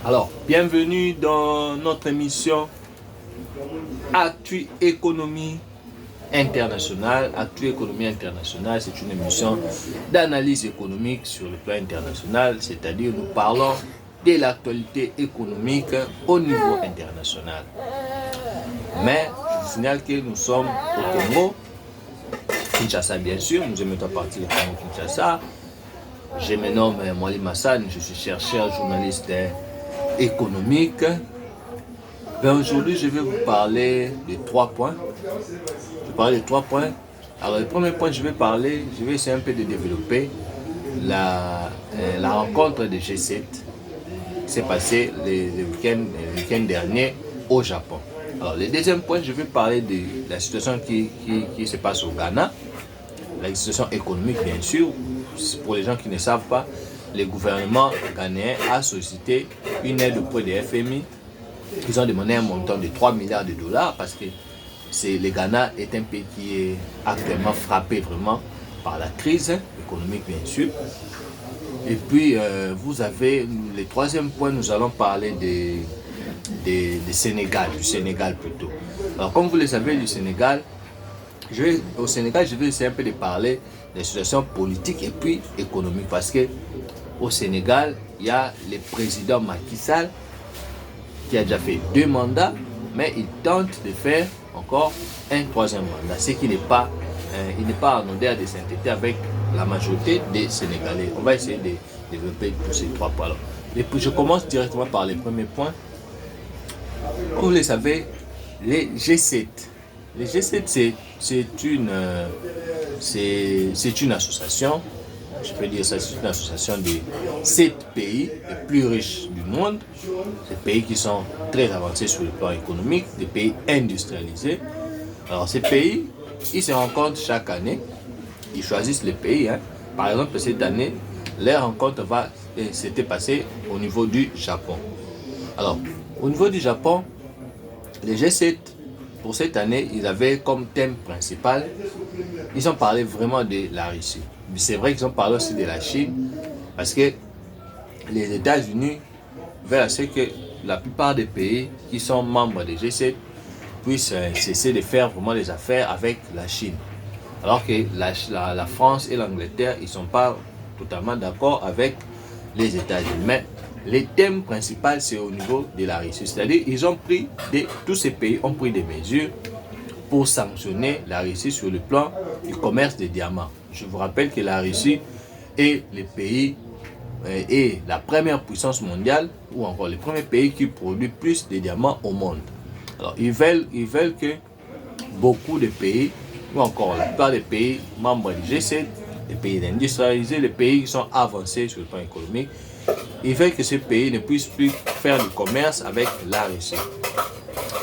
Alors, bienvenue dans notre émission Actu Économie Internationale. Actu Économie Internationale, c'est une émission d'analyse économique sur le plan international, c'est-à-dire nous parlons de l'actualité économique au niveau international. Mais je vous signale que nous sommes au Congo, Kinshasa bien sûr, nous émettons partie du Congo Kinshasa. Je me nomme Mwali Massan, je suis chercheur, journaliste économique. Aujourd'hui, je vais vous parler de 3 points. Je vais parler de 3 points. Alors, le premier point, je vais essayer un peu de développer la rencontre de G7 qui s'est passée le week-end dernier au Japon. Alors, le deuxième point, je vais parler de la situation qui se passe au Ghana, la situation économique, bien sûr. Pour les gens qui ne savent pas, le gouvernement ghanéen a sollicité une aide auprès des FMI. Ils ont demandé un montant de 3 milliards de dollars parce que le Ghana est un pays qui est actuellement frappé vraiment par la crise économique, bien sûr. Et puis, vous avez le troisième point, nous allons parler du Sénégal plutôt. Alors, comme vous le savez, du Sénégal, au Sénégal, je vais essayer un peu de parler des situations politiques et puis économiques parce que au Sénégal, il y a le président Macky Sall qui a déjà fait 2 mandats, mais il tente de faire encore un 3e mandat, ce qui n'est pas, il n'est pas en odeur de sainteté avec la majorité des Sénégalais. On va essayer de développer tous ces 3 points. Alors, je commence directement par les premiers points. Comme vous le savez, les G7. Les G7, c'est une association, je peux dire ça, c'est une association de 7 pays les plus riches du monde, des pays qui sont très avancés sur le plan économique, des pays industrialisés. Alors ces pays, ils se rencontrent chaque année, ils choisissent les pays. Par exemple, cette année, leur rencontre s'était passée au niveau du Japon. Alors, au niveau du Japon, les G7, pour cette année, ils avaient comme thème principal, ils ont parlé vraiment de la Russie. Mais c'est vrai qu'ils ont parlé aussi de la Chine, parce que les États-Unis veulent à ce que la plupart des pays qui sont membres des G7 puissent cesser de faire vraiment des affaires avec la Chine. Alors que la France et l'Angleterre, ils ne sont pas totalement d'accord avec les États-Unis. Mais le thème principal, c'est au niveau de la Russie. C'est-à-dire tous ces pays ont pris des mesures pour sanctionner la Russie sur le plan du commerce des diamants. Je vous rappelle que la Russie est la première puissance mondiale, ou encore le premier pays qui produit plus de diamants au monde. Alors ils veulent que beaucoup de pays, ou encore la plupart des pays membres du G7, les pays industrialisés, les pays qui sont avancés sur le plan économique, ils veulent que ces pays ne puissent plus faire du commerce avec la Russie.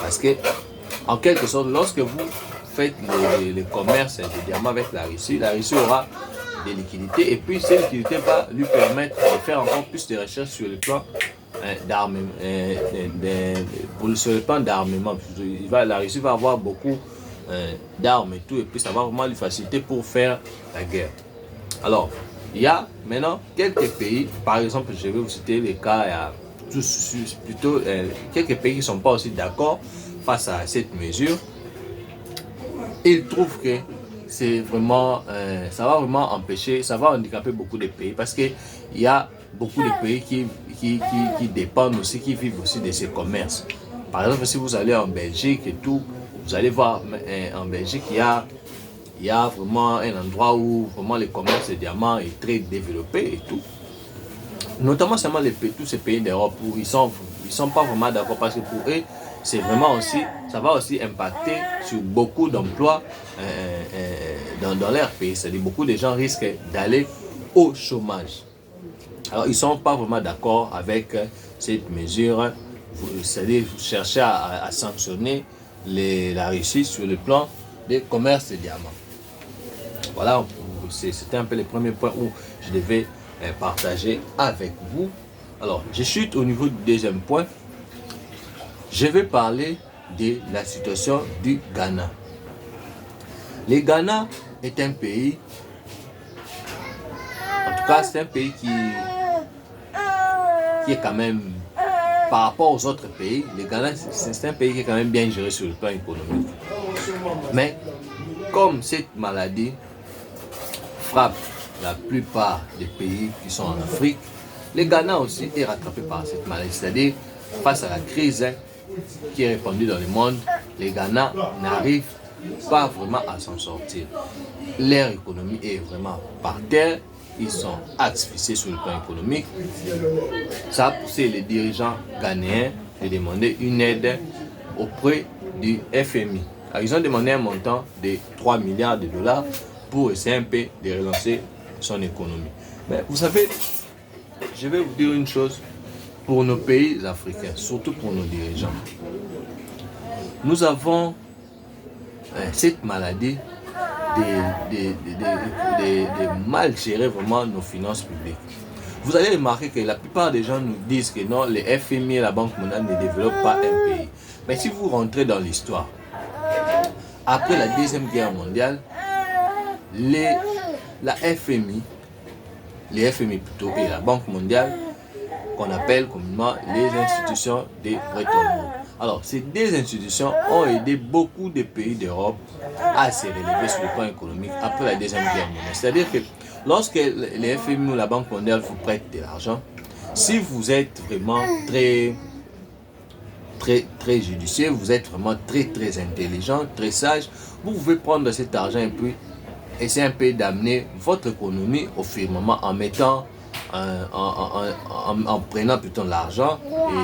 Parce que, en quelque sorte, lorsque vous faites le commerce des diamants avec la Russie aura des liquidités, et puis ces liquidités vont lui permettre de faire encore plus de recherches sur le plan d'armement. La Russie va avoir beaucoup d'armes et tout, et puis ça va vraiment lui faciliter pour faire la guerre. Alors, il y a maintenant quelques pays, par exemple, je vais vous citer les cas, quelques pays qui ne sont pas aussi d'accord face à cette mesure. Ils trouvent que c'est vraiment, ça va vraiment empêcher, ça va handicaper beaucoup de pays parce qu'il y a beaucoup de pays qui dépendent aussi, qui vivent aussi de ces commerces. Par exemple, si vous allez en Belgique et tout, vous allez voir en Belgique, il y a vraiment un endroit où vraiment le commerce des diamants est très développé et tout. Notamment seulement tous ces pays d'Europe où ils sont pas vraiment d'accord parce que pour eux, c'est vraiment aussi, ça va aussi impacter sur beaucoup d'emplois dans leur pays. C'est-à-dire beaucoup de gens risquent d'aller au chômage. Alors ils ne sont pas vraiment d'accord avec cette mesure, c'est-à-dire chercher à sanctionner la Russie sur le plan du commerce des diamants. Voilà, c'était un peu le premier point où je devais partager avec vous. Alors, je chute au niveau du deuxième point. Je vais parler de la situation du Ghana. Le Ghana est un pays, en tout cas c'est un pays qui est quand même par rapport aux autres pays, le Ghana, c'est un pays qui est quand même bien géré sur le plan économique. Mais comme cette maladie frappe la plupart des pays qui sont en Afrique, le Ghana aussi est rattrapé par cette maladie. C'est-à-dire, face à la crise qui est répandue dans le monde, les Ghana n'arrivent pas vraiment à s'en sortir. Leur économie est vraiment par terre. Ils sont asphyxiés sur le plan économique. Ça a poussé les dirigeants ghanéens de demander une aide auprès du FMI. Alors, ils ont demandé un montant de 3 milliards de dollars pour essayer un peu de relancer son économie. Mais vous savez, je vais vous dire une chose, pour nos pays africains, surtout pour nos dirigeants. Nous avons cette maladie de mal gérer vraiment nos finances publiques. Vous allez remarquer que la plupart des gens nous disent que non, les FMI et la Banque mondiale ne développent pas un pays. Mais si vous rentrez dans l'histoire, après la Deuxième Guerre mondiale, la FMI, les FMI plutôt et la Banque mondiale, qu'on appelle communément les institutions de Bretton Woods. Alors, ces deux institutions ont aidé beaucoup de pays d'Europe à se relever sur le plan économique après la Deuxième Guerre mondiale. C'est-à-dire que lorsque les FMI ou la Banque mondiale vous prêtent de l'argent, si vous êtes vraiment très judicieux, vous êtes vraiment très intelligent, très sage, vous pouvez prendre cet argent et puis essayer un peu d'amener votre économie au firmament en mettant, en prenant plutôt l'argent et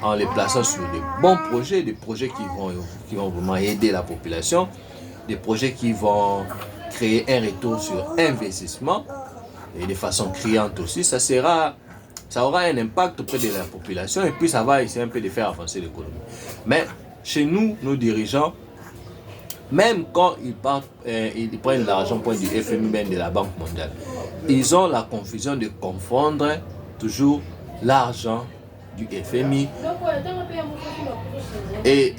en les plaçant sur des bons projets, des projets qui vont vraiment aider la population, des projets qui vont créer un retour sur investissement et de façon criante aussi. Ça aura un impact auprès de la population et puis ça va essayer un peu de faire avancer l'économie. Mais chez nous, nos dirigeants, même quand ils prennent l'argent point du FMI, même de la Banque mondiale, ils ont la confusion de confondre toujours l'argent du FMI et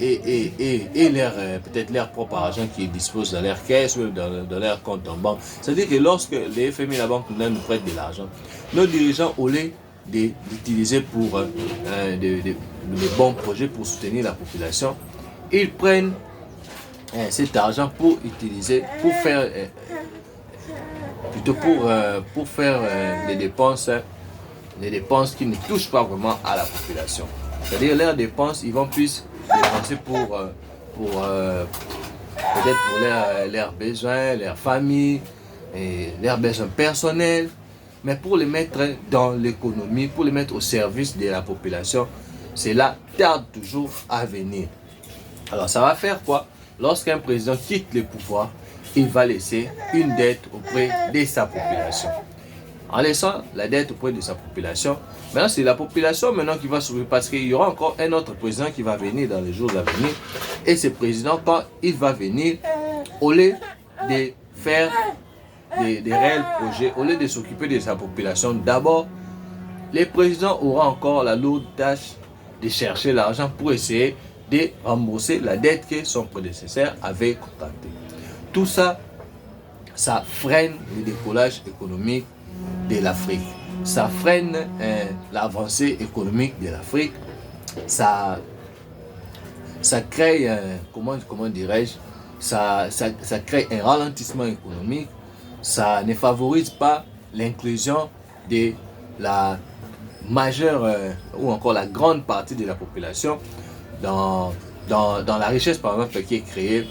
peut-être leur propre argent qu'ils disposent dans leur caisse ou dans leur compte en banque. C'est-à-dire que lorsque les FMI et la Banque mondiale nous prêtent de l'argent, nos dirigeants, au lieu d'utiliser pour de bons projets pour soutenir la population, ils prennent cet argent pour utiliser, pour faire des dépenses qui ne touchent pas vraiment à la population. C'est-à-dire leurs dépenses, ils vont plus dépenser peut-être pour leurs besoins, leur famille, et leurs besoins personnels, mais pour les mettre dans l'économie, pour les mettre au service de la population, cela tarde toujours à venir. Alors ça va faire quoi? Lorsqu'un président quitte le pouvoir, il va laisser une dette auprès de sa population. En laissant la dette auprès de sa population, maintenant c'est la population maintenant qui va souffrir parce qu'il y aura encore un autre président qui va venir dans les jours à venir. Et ce président, quand il va venir, au lieu de faire des réels projets, au lieu de s'occuper de sa population, d'abord, les présidents auront encore la lourde tâche de chercher l'argent pour essayer de rembourser la dette que son prédécesseur avait contractée. Tout ça, ça freine le décollage économique de l'Afrique. Ça freine l'avancée économique de l'Afrique. Ça crée, comment dirais-je, ça crée un ralentissement économique. Ça ne favorise pas l'inclusion de la majeure ou encore la grande partie de la population dans la richesse par exemple qui est créée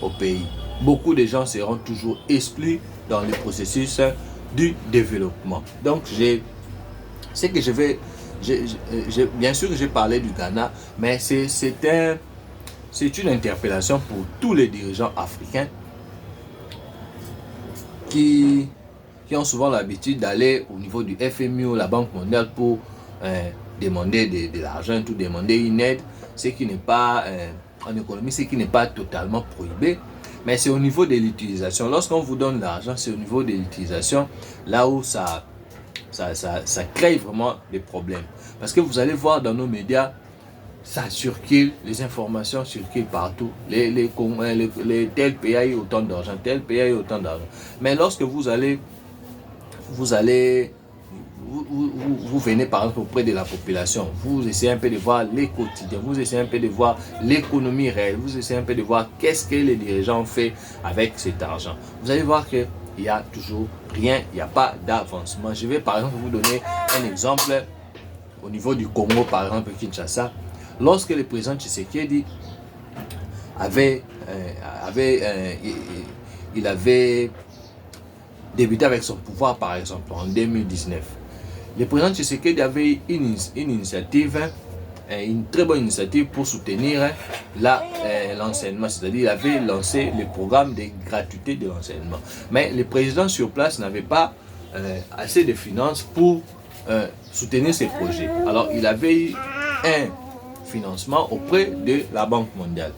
au pays. Beaucoup de gens seront toujours exclus dans le processus du développement. Donc bien sûr que j'ai parlé du Ghana, mais c'est une interpellation pour tous les dirigeants africains qui ont souvent l'habitude d'aller au niveau du FMI ou la Banque mondiale pour demander de l'argent, tout demander une aide, ce qui n'est pas en économie, ce qui n'est pas totalement prohibé, mais c'est au niveau de l'utilisation. Lorsqu'on vous donne l'argent, c'est au niveau de l'utilisation là où ça crée vraiment des problèmes. Parce que vous allez voir dans nos médias, ça circule, les informations circulent partout. Tel pays a eu autant d'argent, tel pays a eu autant d'argent. Mais lorsque vous allez vous venez par exemple auprès de la population, vous essayez un peu de voir les quotidiens, vous essayez un peu de voir l'économie réelle, vous essayez un peu de voir qu'est-ce que les dirigeants ont fait avec cet argent. Vous allez voir qu'il n'y a toujours rien, il n'y a pas d'avancement. Je vais par exemple vous donner un exemple au niveau du Congo, par exemple Kinshasa. Lorsque le président Tshisekedi il avait débuté avec son pouvoir, par exemple, en 2019. Le président Tshisekedi avait une initiative, une très bonne initiative pour soutenir l'enseignement, c'est-à-dire il avait lancé le programme de gratuité de l'enseignement. Mais le président sur place n'avait pas assez de finances pour soutenir ces projets. Alors il avait eu un financement auprès de la Banque mondiale.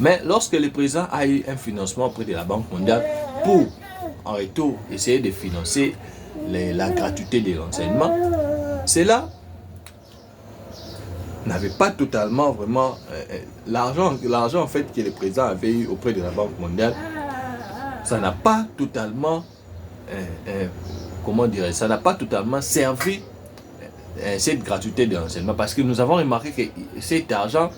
Mais lorsque le président a eu un financement auprès de la Banque mondiale pour en retour essayer de financer la gratuité de l'enseignement, cela n'avait pas totalement vraiment l'argent en fait que le président avait eu auprès de la Banque mondiale, ça n'a pas totalement ça n'a pas totalement servi cette gratuité de l'enseignement, parce que nous avons remarqué que cet argent,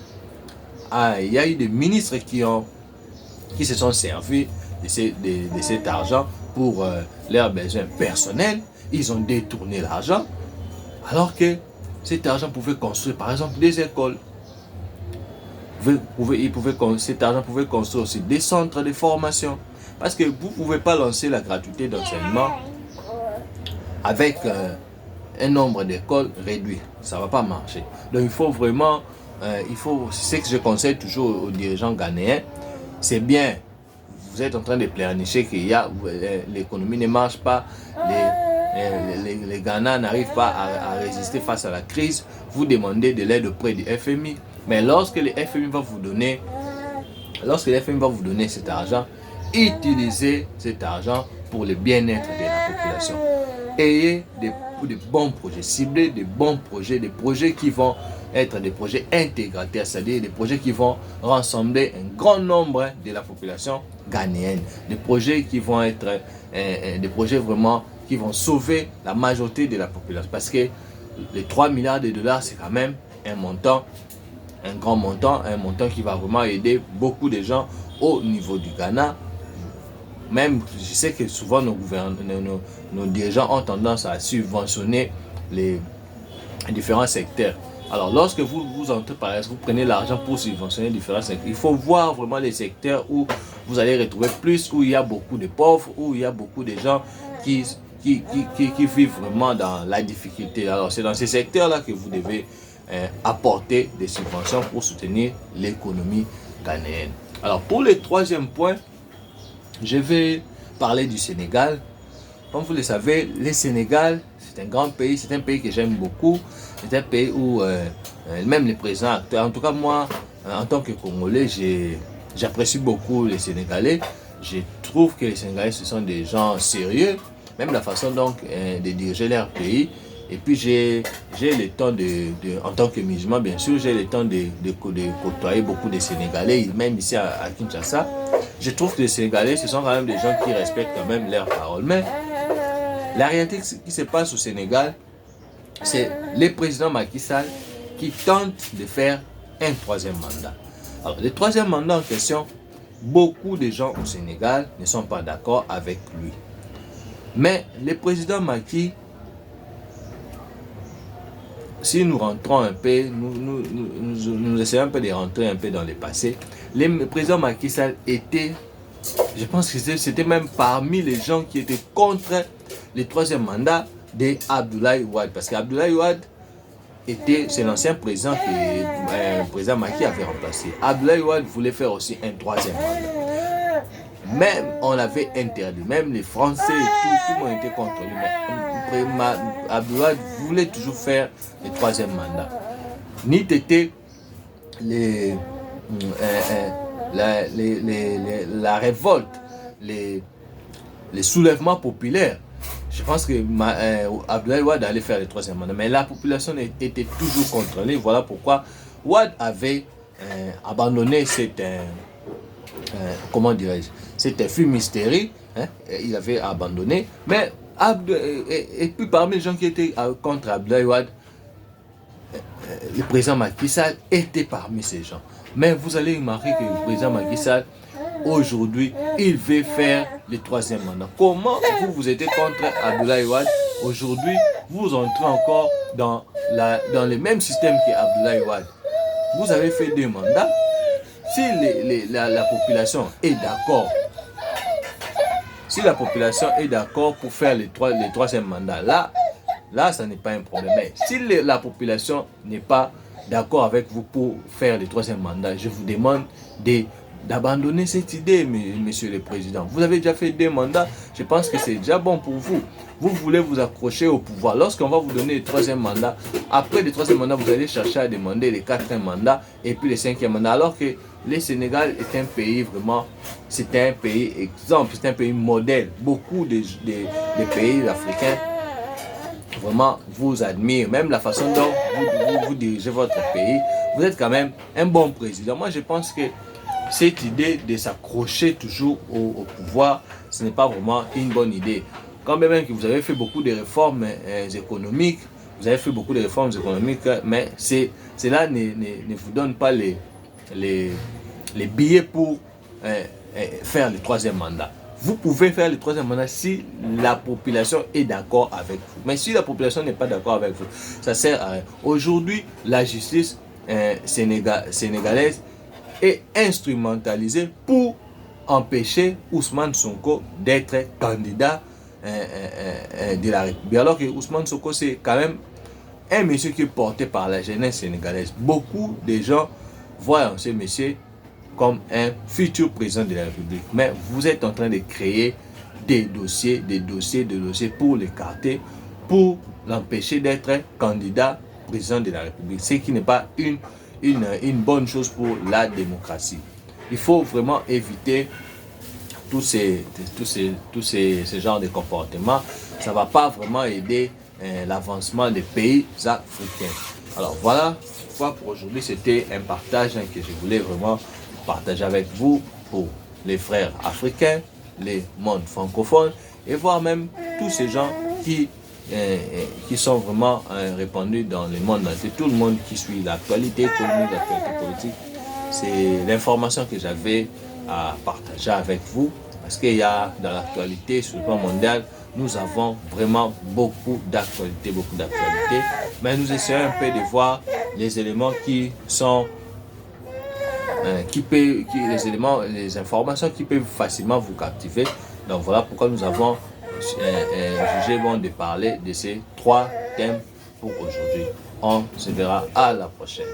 il y a eu des ministres qui se sont servis de cet argent pour leurs besoins personnels. Ils ont détourné l'argent, alors que cet argent pouvait construire par exemple des écoles. Cet argent pouvait construire aussi des centres de formation. Parce que vous ne pouvez pas lancer la gratuité d'enseignement avec un nombre d'écoles réduit. Ça ne va pas marcher. Donc il faut vraiment, c'est ce que je conseille toujours aux dirigeants ghanéens, c'est bien, vous êtes en train de planifier qu'il y a, l'économie ne marche pas, les Ghana n'arrivent pas à résister face à la crise, vous demandez de l'aide auprès du FMI. Mais lorsque le FMI va vous donner, cet argent, utilisez cet argent pour le bien-être de la population. Ayez des bons projets, ciblez des bons projets, des projets qui vont être des projets intégrateurs, c'est-à-dire des projets qui vont rassembler un grand nombre de la population ghanéenne, des projets qui vont être des projets vraiment qui vont sauver la majorité de la population, parce que les 3 milliards de dollars, c'est quand même un montant, un grand montant, un montant qui va vraiment aider beaucoup de gens au niveau du Ghana. Même, je sais que souvent nos dirigeants ont tendance à subventionner les différents secteurs. Alors, lorsque vous entrez par exemple, vous prenez l'argent pour subventionner différents secteurs, il faut voir vraiment les secteurs où vous allez retrouver plus, où il y a beaucoup de pauvres, où il y a beaucoup de gens qui vivent vraiment dans la difficulté. Alors, c'est dans ces secteurs-là que vous devez apporter des subventions pour soutenir l'économie ghanéenne. Alors, pour le troisième point, je vais parler du Sénégal. Comme vous le savez, le Sénégal, c'est un grand pays, c'est un pays que j'aime beaucoup. C'est un pays où même les présidents acteurs, en tout cas moi, en tant que Congolais, j'apprécie beaucoup les Sénégalais. Je trouve que les Sénégalais, ce sont des gens sérieux, même la façon donc de diriger leur pays. Et puis j'ai le temps en tant que musulman, bien sûr, j'ai le temps de côtoyer beaucoup de Sénégalais, même ici à Kinshasa. Je trouve que les Sénégalais, ce sont quand même des gens qui respectent quand même leurs paroles. Mais la réalité qui se passe au Sénégal, c'est le président Macky Sall qui tente de faire un troisième mandat. Alors, le troisième mandat en question, beaucoup de gens au Sénégal ne sont pas d'accord avec lui. Mais le président Macky, si nous rentrons un peu, nous essayons un peu de rentrer un peu dans le passé, le président Macky Sall était, je pense que c'était même parmi les gens qui étaient contre le troisième mandat de Abdoulaye Wade. Parce qu'Abdoulaye Wade c'est l'ancien président que le président Macky avait remplacé. Abdoulaye Wade voulait faire aussi un troisième mandat. Même on l'avait interdit, même les Français, tout le monde était contre lui. Mais Abdoulaye Wade voulait toujours faire le troisième mandat. Ni était la révolte, les soulèvements populaires. Je pense que Abdoulaye Wade allait faire le troisième mandat, mais la population était toujours contre lui. Voilà pourquoi Wade avait abandonné cette fumisterie. Il avait abandonné, mais Et puis parmi les gens qui étaient contre Abdoulaye Wade, le président Macky Sall était parmi ces gens. Mais vous allez remarquer que le président Macky Sall, aujourd'hui, il veut faire le 3e mandat. Comment vous étiez contre Abdoulaye Wade? Aujourd'hui, vous entrez encore dans le même système qu'Abdoulaye Wade. Vous avez fait 2 mandats. Si la population est d'accord, pour faire le 3e mandat, là, ça n'est pas un problème. Mais si la population n'est pas d'accord avec vous pour faire le 3e mandat, je vous demande d'abandonner cette idée, monsieur le président. Vous avez déjà fait 2 mandats, je pense que c'est déjà bon pour vous. Vous voulez vous accrocher au pouvoir. Lorsqu'on va vous donner le 3e mandat, après le 3e mandat, vous allez chercher à demander le 4e mandat et puis le 5e mandat. Alors que le Sénégal est un pays vraiment, c'est un pays exemple, c'est un pays modèle. Beaucoup de pays africains vraiment vous admirent. Même la façon dont vous dirigez votre pays, vous êtes quand même un bon président. Moi, je pense que cette idée de s'accrocher toujours au pouvoir, ce n'est pas vraiment une bonne idée. Quand même que vous avez fait beaucoup de réformes économiques, mais cela ne vous donne pas les billets pour faire le 3e mandat. Vous pouvez faire le 3e mandat si la population est d'accord avec vous. Mais si la population n'est pas d'accord avec vous, ça sert à rien. Aujourd'hui, la justice sénégalaise est instrumentalisée pour empêcher Ousmane Sonko d'être candidat de la République. Alors que Ousmane Sonko, c'est quand même un monsieur qui est porté par la jeunesse sénégalaise. Beaucoup de gens voient ce monsieur comme un futur président de la République. Mais vous êtes en train de créer des dossiers pour l'écarter, pour l'empêcher d'être candidat président de la République. Ce qui n'est pas une bonne chose pour la démocratie. Il faut vraiment éviter tous ces genres de comportements. Ça ne va pas vraiment aider l'avancement des pays africains. Alors voilà pourquoi pour aujourd'hui c'était un partage que je voulais vraiment partager avec vous pour les frères africains, les mondes francophones et voir même tous ces gens qui sont vraiment répandus dans le monde entier. Tout le monde qui suit l'actualité économique, l'actualité politique. C'est l'information que j'avais à partager avec vous parce qu'il y a dans l'actualité sur le plan mondial, nous avons vraiment beaucoup d'actualités, mais nous essayons un peu de voir les éléments qui sont les informations qui peuvent facilement vous captiver. Donc voilà pourquoi nous avons jugé bon de parler de ces 3 thèmes pour aujourd'hui. On se verra à la prochaine.